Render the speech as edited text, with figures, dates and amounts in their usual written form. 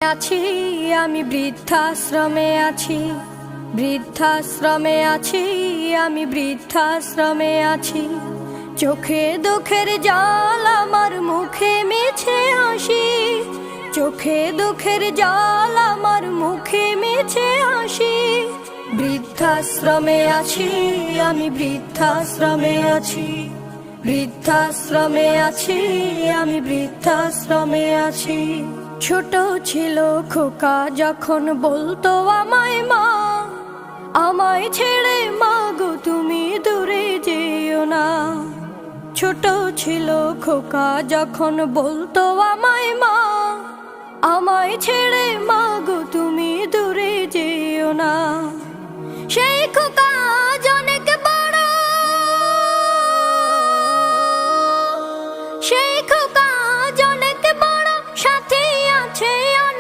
আছি আমি বৃদ্ধাশ্রমে আছি, বৃদ্ধাশ্রমে আছি আমি বৃদ্ধাশ্রমে আছি। চোখে দুঃখের জল আমার মুখে মিছে হাসি, চোখে দুঃখের জল আমার মুখে মিছে হাসি। বৃদ্ধাশ্রমে আছি আমি বৃদ্ধাশ্রমে আছি, বৃদ্ধাশ্রমে আছি আমি বৃদ্ধাশ্রমে আছি। ছোট ছিল খোকা যখন বলতো আমায় মা, আমায় ছেড়ে মা গো তুমি দূরে যেও না। ছোট ছিল খোকা যখন বলতো আমায় মা, আমায় ছেড়ে মা গো